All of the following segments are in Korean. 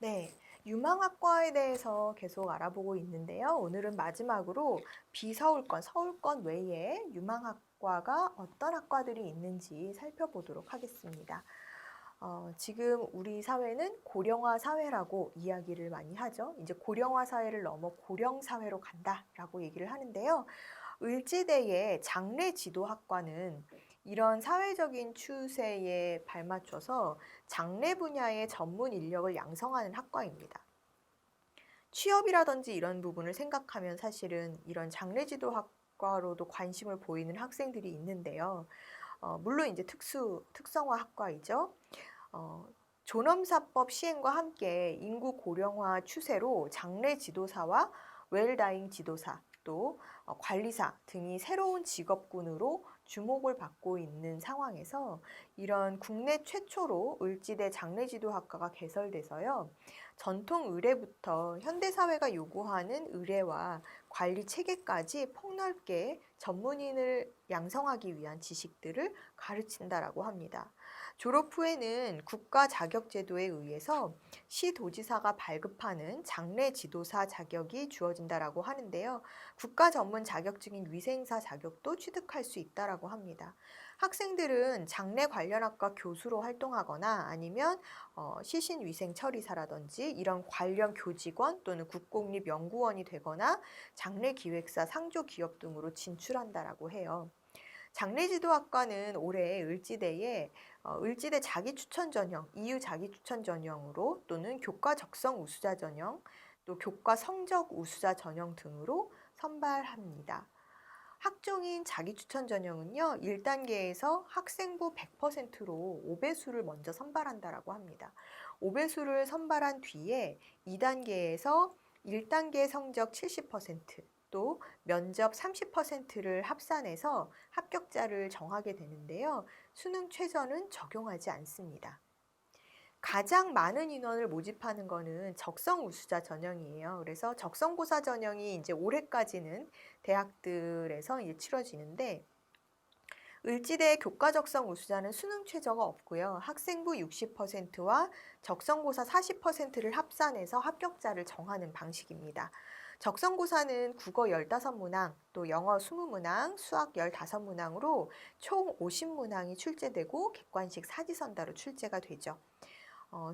네, 유망학과에 대해서 계속 알아보고 있는데요. 오늘은 마지막으로 비서울권, 서울권 외에 유망학과가 어떤 학과들이 있는지 살펴보도록 하겠습니다. 지금 우리 사회는 고령화 사회라고 이야기를 많이 하죠. 이제 고령화 사회를 넘어 고령 사회로 간다라고 얘기를 하는데요. 을지대의 장례지도학과는 이런 사회적인 추세에 발맞춰서 장례 분야의 전문 인력을 양성하는 학과입니다. 취업이라든지 이런 부분을 생각하면 사실은 이런 장례지도학과로도 관심을 보이는 학생들이 있는데요. 물론 이제 특성화 학과이죠. 존엄사법 시행과 함께 인구 고령화 추세로 장례 지도사와 웰다잉 지도사 또 관리사 등이 새로운 직업군으로 주목을 받고 있는 상황에서 이런 국내 최초로 을지대 장례지도학과가 개설돼서요. 전통 의례부터 현대사회가 요구하는 의례와 관리 체계까지 폭넓게 전문인을 양성하기 위한 지식들을 가르친다라고 합니다. 졸업 후에는 국가 자격 제도에 의해서 시도지사가 발급하는 장례 지도사 자격이 주어진다라고 하는데요. 국가 전문 자격증인 위생사 자격도 취득할 수 있다라고 합니다. 학생들은 장례 관련 학과 교수로 활동하거나 아니면 시신위생 처리사라든지 이런 관련 교직원 또는 국공립연구원이 되거나 장례기획사 상조기업 등으로 진출한다라고 해요. 장례지도학과는 올해 을지대에 을지대 자기추천 전형, 이유 자기추천 전형으로 또는 교과 적성 우수자 전형, 또 교과 성적 우수자 전형 등으로 선발합니다. 학종인 자기추천 전형은요, 1단계에서 학생부 100%로 5배수를 먼저 선발한다라고 합니다. 5배수를 선발한 뒤에 2단계에서 1단계 성적 70%, 또 면접 30%를 합산해서 합격자를 정하게 되는데요. 수능 최저는 적용하지 않습니다. 가장 많은 인원을 모집하는 거는 적성 우수자 전형이에요. 그래서 적성고사 전형이 이제 올해까지는 대학들에서 이제 치러지는데 을지대 교과 적성 우수자는 수능 최저가 없고요. 학생부 60%와 적성고사 40%를 합산해서 합격자를 정하는 방식입니다. 적성고사는 국어 15문항, 또 영어 20문항, 수학 15문항으로 총 50문항이 출제되고 객관식 사지선다로 출제가 되죠.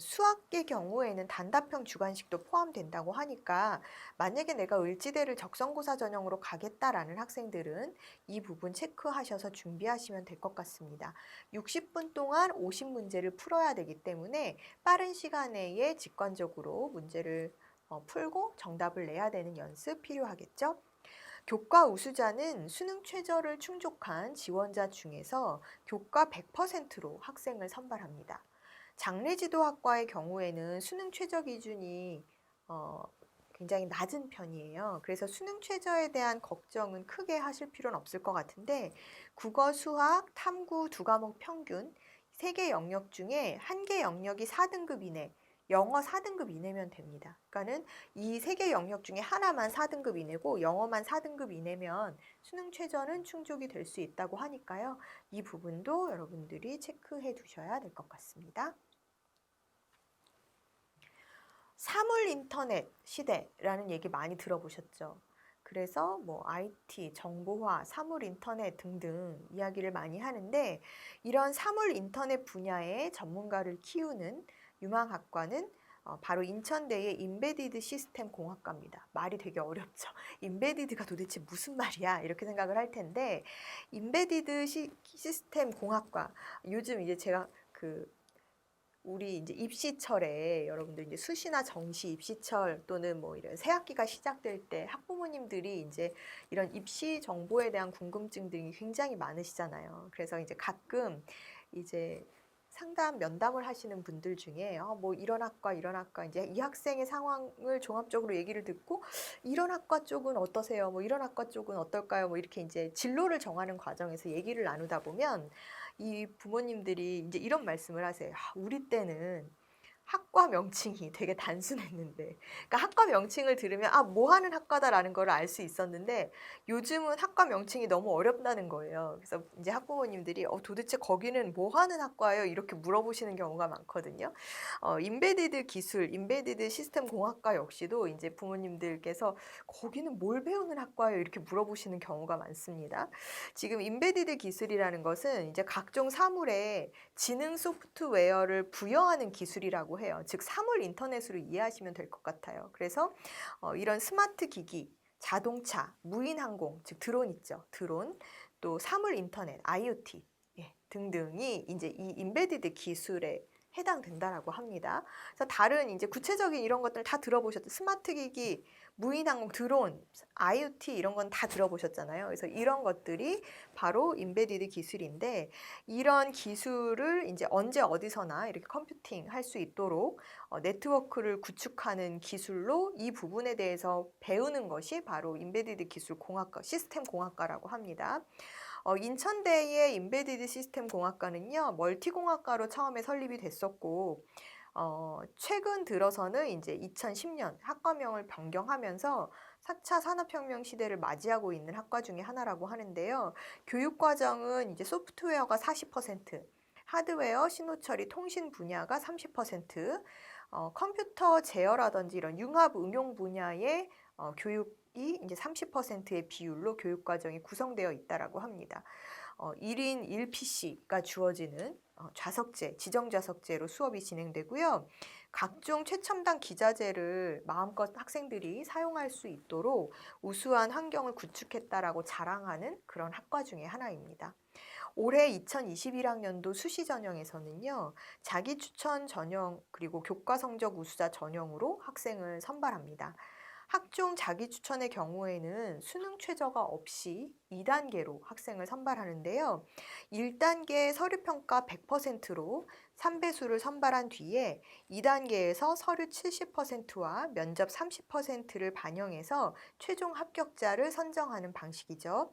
수학의 경우에는 단답형 주관식도 포함된다고 하니까 만약에 내가 을지대를 적성고사 전형으로 가겠다라는 학생들은 이 부분 체크하셔서 준비하시면 될 것 같습니다. 60분 동안 50문제를 풀어야 되기 때문에 빠른 시간 내에 직관적으로 문제를 풀고 정답을 내야 되는 연습 필요하겠죠? 교과 우수자는 수능 최저를 충족한 지원자 중에서 교과 100%로 학생을 선발합니다. 장례지도학과의 경우에는 수능 최저 기준이 굉장히 낮은 편이에요. 그래서 수능 최저에 대한 걱정은 크게 하실 필요는 없을 것 같은데 국어, 수학, 탐구 두 과목 평균 3개 영역 중에 1개 영역이 4등급 이내, 영어 4등급 이내면 됩니다. 그러니까는 이 3개 영역 중에 하나만 4등급 이내고 영어만 4등급 이내면 수능 최저는 충족이 될 수 있다고 하니까요. 이 부분도 여러분들이 체크해 두셔야 될 것 같습니다. 사물 인터넷 시대라는 얘기 많이 들어보셨죠? 그래서 뭐 IT, 정보화, 사물 인터넷 등등 이야기를 많이 하는데 이런 사물 인터넷 분야의 전문가를 키우는 유망학과는 바로 인천대의 인베디드 시스템 공학과입니다. 말이 되게 어렵죠. 인베디드가 도대체 무슨 말이야? 이렇게 생각을 할 텐데 인베디드 시스템 공학과 요즘 이제 제가 우리 이제 입시철에 여러분들 이제 수시나 정시 입시철 또는 뭐 이런 새 학기가 시작될 때 학부모님들이 이제 이런 입시 정보에 대한 궁금증들이 굉장히 많으시잖아요. 그래서 이제 가끔 이제 상담 면담을 하시는 분들 중에 뭐 이런 학과 이제 이 학생의 상황을 종합적으로 얘기를 듣고 이런 학과 쪽은 어떠세요? 뭐 이런 학과 쪽은 어떨까요? 뭐 이렇게 이제 진로를 정하는 과정에서 얘기를 나누다 보면 이 부모님들이 이제 이런 말씀을 하세요. 우리 때는 학과 명칭이 되게 단순했는데, 그러니까 학과 명칭을 들으면 뭐 하는 학과다라는 걸 알 수 있었는데 요즘은 학과 명칭이 너무 어렵다는 거예요. 그래서 이제 학부모님들이 도대체 거기는 뭐 하는 학과예요? 이렇게 물어보시는 경우가 많거든요. 인베디드 기술, 인베디드 시스템 공학과 역시도 이제 부모님들께서 거기는 뭘 배우는 학과예요? 이렇게 물어보시는 경우가 많습니다. 지금 인베디드 기술이라는 것은 이제 각종 사물에 지능 소프트웨어를 부여하는 기술이라고 해요. 즉 사물 인터넷으로 이해하시면 될 것 같아요. 그래서 이런 스마트 기기, 자동차, 무인 항공, 즉 드론 있죠. 드론, 또 사물 인터넷, IoT 등등이 이제 이 인베디드 기술에 해당된다라고 합니다. 그래서 다른 이제 구체적인 이런 것들 다 들어보셨죠. 스마트 기기, 무인 항공, 드론, IoT 이런 건 다 들어보셨잖아요. 그래서 이런 것들이 바로 인베디드 기술인데 이런 기술을 이제 언제 어디서나 이렇게 컴퓨팅 할 수 있도록 네트워크를 구축하는 기술로 이 부분에 대해서 배우는 것이 바로 인베디드 기술 공학과, 시스템 공학과라고 합니다. 인천대의 인베디드 시스템 공학과는요, 멀티공학과로 처음에 설립이 됐었고, 최근 들어서는 이제 2010년 학과명을 변경하면서 4차 산업혁명 시대를 맞이하고 있는 학과 중에 하나라고 하는데요. 교육과정은 이제 소프트웨어가 40%, 하드웨어, 신호처리, 통신 분야가 30%, 컴퓨터 제어라든지 이런 융합 응용 분야의 교육이 이제 30%의 비율로 교육과정이 구성되어 있다라고 합니다. 1인 1PC가 주어지는 좌석제, 지정좌석제로 수업이 진행되고요. 각종 최첨단 기자재를 마음껏 학생들이 사용할 수 있도록 우수한 환경을 구축했다라고 자랑하는 그런 학과 중에 하나입니다. 올해 2021학년도 수시 전형에서는요, 자기 추천 전형 그리고 교과 성적 우수자 전형으로 학생을 선발합니다. 학종 자기 추천의 경우에는 수능 최저가 없이 2단계로 학생을 선발하는데요. 1단계 서류평가 100%로 3배수를 선발한 뒤에 2단계에서 서류 70%와 면접 30%를 반영해서 최종 합격자를 선정하는 방식이죠.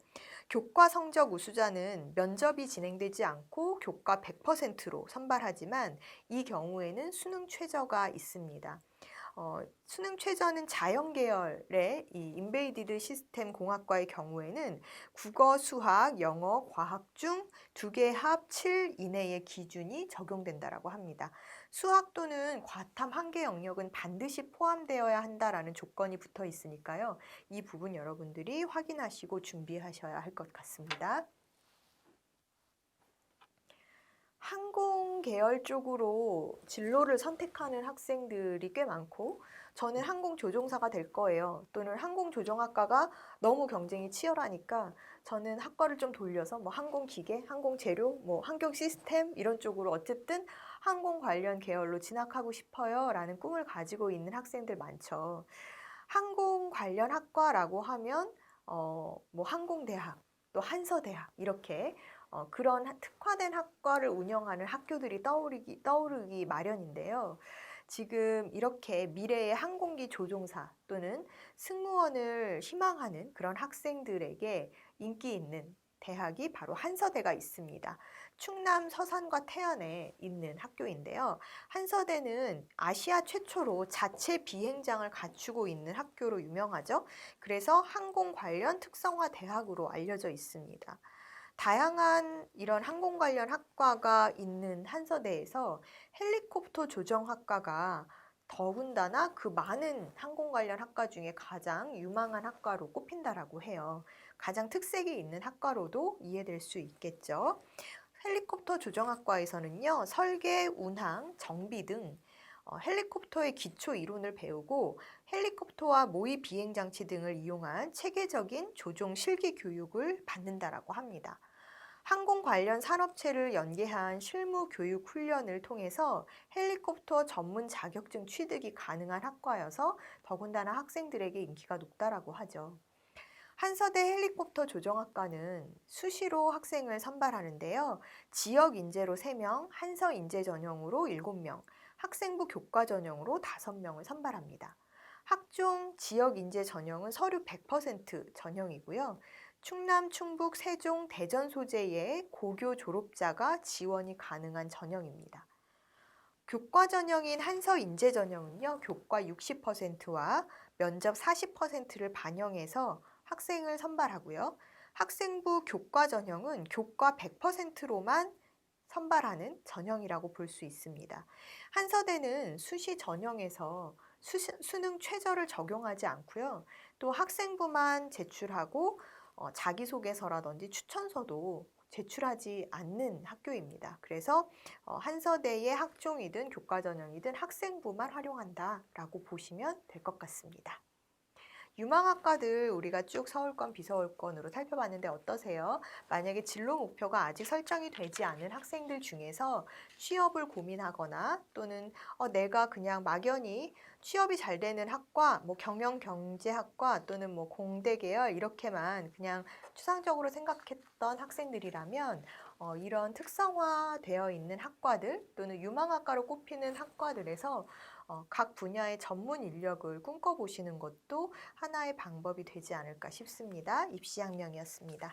교과 성적 우수자는 면접이 진행되지 않고 교과 100%로 선발하지만 이 경우에는 수능 최저가 있습니다. 수능 최저는 자연 계열의 이 인베이디드 시스템 공학과의 경우에는 국어, 수학, 영어, 과학 중 2개 합 7 이내의 기준이 적용된다라고 합니다. 수학 또는 과탐 1개 영역은 반드시 포함되어야 한다라는 조건이 붙어 있으니까요. 이 부분 여러분들이 확인하시고 준비하셔야 할 것 같습니다. 항공 계열 쪽으로 진로를 선택하는 학생들이 꽤 많고 저는 항공조종사가 될 거예요. 또는 항공조종학과가 너무 경쟁이 치열하니까 저는 학과를 좀 돌려서 뭐 항공기계, 항공재료, 뭐 항공시스템 이런 쪽으로 어쨌든 항공 관련 계열로 진학하고 싶어요 라는 꿈을 가지고 있는 학생들 많죠. 항공 관련 학과라고 하면 뭐 항공대학, 또 한서대학 이렇게 그런 특화된 학과를 운영하는 학교들이 떠오르기 마련인데요. 지금 이렇게 미래의 항공기 조종사 또는 승무원을 희망하는 그런 학생들에게 인기 있는 대학이 바로 한서대가 있습니다. 충남 서산과 태안에 있는 학교인데요. 한서대는 아시아 최초로 자체 비행장을 갖추고 있는 학교로 유명하죠. 그래서 항공 관련 특성화 대학으로 알려져 있습니다. 다양한 이런 항공 관련 학과가 있는 한서대에서 헬리콥터 조정학과가 더군다나 그 많은 항공 관련 학과 중에 가장 유망한 학과로 꼽힌다라고 해요. 가장 특색이 있는 학과로도 이해될 수 있겠죠. 헬리콥터 조정학과에서는요, 설계, 운항, 정비 등 헬리콥터의 기초 이론을 배우고 헬리콥터와 모의 비행 장치 등을 이용한 체계적인 조종 실기 교육을 받는다라고 합니다. 항공 관련 산업체를 연계한 실무 교육 훈련을 통해서 헬리콥터 전문 자격증 취득이 가능한 학과여서 더군다나 학생들에게 인기가 높다라고 하죠. 한서대 헬리콥터 조정학과는 수시로 학생을 선발하는데요. 지역 인재로 3명, 한서 인재 전형으로 7명, 학생부 교과 전형으로 5명을 선발합니다. 학종 지역 인재 전형은 서류 100% 전형이고요. 충남, 충북, 세종, 대전 소재의 고교 졸업자가 지원이 가능한 전형입니다. 교과 전형인 한서 인재 전형은요, 교과 60%와 면접 40%를 반영해서 학생을 선발하고요. 학생부 교과 전형은 교과 100%로만 선발하는 전형이라고 볼 수 있습니다. 한서대는 수시 전형에서 수능 최저를 적용하지 않고요. 또 학생부만 제출하고 자기소개서라든지 추천서도 제출하지 않는 학교입니다. 그래서 한서대의 학종이든 교과 전형이든 학생부만 활용한다라고 보시면 될 것 같습니다. 유망학과들 우리가 쭉 서울권, 비서울권으로 살펴봤는데 어떠세요? 만약에 진로 목표가 아직 설정이 되지 않은 학생들 중에서 취업을 고민하거나 또는 내가 그냥 막연히 취업이 잘 되는 학과, 뭐 경영경제학과 또는 뭐 공대 계열 이렇게만 그냥 추상적으로 생각했던 학생들이라면 이런 특성화되어 있는 학과들 또는 유망학과로 꼽히는 학과들에서 각 분야의 전문 인력을 꿈꿔보시는 것도 하나의 방법이 되지 않을까 싶습니다. 입시양명이었습니다.